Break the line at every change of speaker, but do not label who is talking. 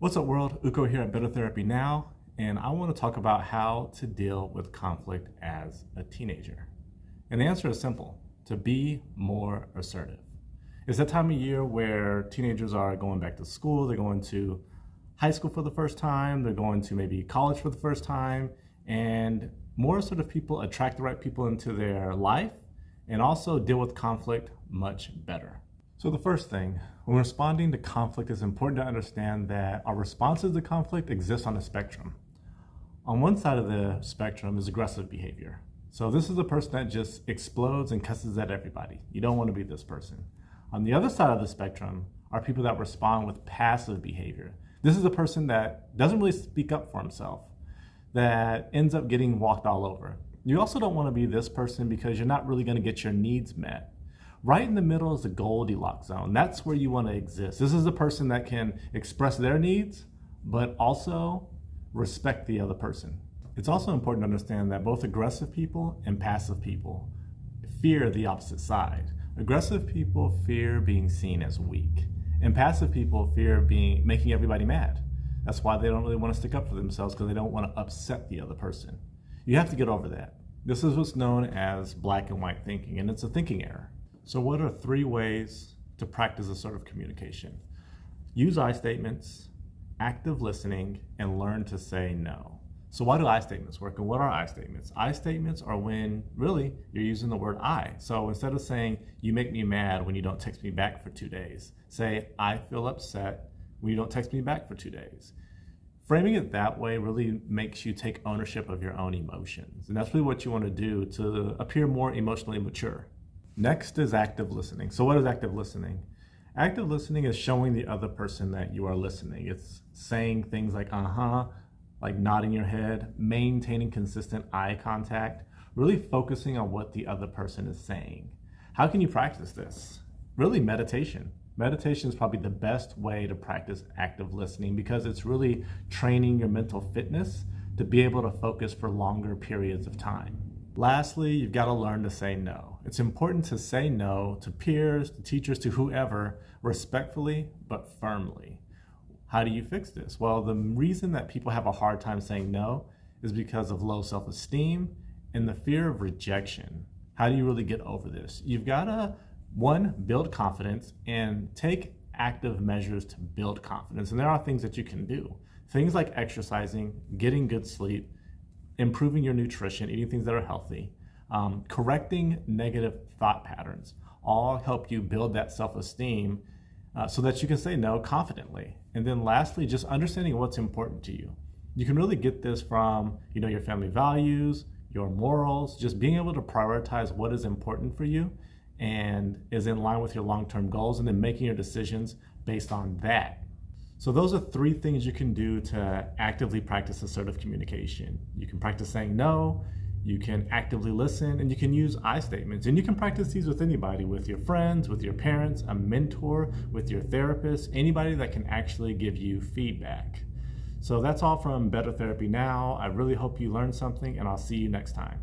What's up world? Uko here at Better Therapy Now, and I want to talk about how to deal with conflict as a teenager. And the answer is simple: to be more assertive. It's that time of year where teenagers are going back to school, they're going to high school for the first time, they're going to maybe college for the first time, and more assertive people attract the right people into their life and also deal with conflict much better. So the first thing, when responding to conflict, it's important to understand that our responses to conflict exist on a spectrum. On one side of the spectrum is aggressive behavior. So this is a person that just explodes and cusses at everybody. You don't want to be this person. On the other side of the spectrum are people that respond with passive behavior. This is a person that doesn't really speak up for himself, that ends up getting walked all over. You also don't want to be this person because you're not really going to get your needs met. Right in the middle is the Goldilocks zone. That's where you want to exist. This is a person that can express their needs, but also respect the other person. It's also important to understand that both aggressive people and passive people fear the opposite side. Aggressive people fear being seen as weak, and passive people fear making everybody mad. That's why they don't really want to stick up for themselves, because they don't want to upset the other person. You have to get over that. This is what's known as black and white thinking, and it's a thinking error. So what are 3 ways to practice assertive communication? Use I statements, active listening, and learn to say no. So why do I statements work, and what are I statements? I statements are when really you're using the word I. So instead of saying, you make me mad when you don't text me back for 2 days, say, I feel upset when you don't text me back for 2 days. Framing it that way really makes you take ownership of your own emotions. And that's really what you want to do to appear more emotionally mature. Next is active listening. So what is active listening? Active listening is showing the other person that you are listening. It's saying things like, like nodding your head, maintaining consistent eye contact, really focusing on what the other person is saying. How can you practice this? Really, meditation. Meditation is probably the best way to practice active listening, because it's really training your mental fitness to be able to focus for longer periods of time. Lastly, you've got to learn to say no. It's important to say no to peers, to teachers, to whoever, respectfully but firmly. How do you fix this? Well, the reason that people have a hard time saying no is because of low self-esteem and the fear of rejection. How do you really get over this? You've got to, 1, build confidence and take active measures to build confidence. And there are things that you can do. Things like exercising, getting good sleep, improving your nutrition, eating things that are healthy, correcting negative thought patterns, all help you build that self-esteem so that you can say no confidently. And then lastly, just understanding what's important to you. You can really get this from, your family values, your morals, just being able to prioritize what is important for you and is in line with your long-term goals, and then making your decisions based on that. So those are 3 things you can do to actively practice assertive communication. You can practice saying no, you can actively listen, and you can use I statements. And you can practice these with anybody, with your friends, with your parents, a mentor, with your therapist, anybody that can actually give you feedback. So that's all from Better Therapy Now. I really hope you learned something, and I'll see you next time.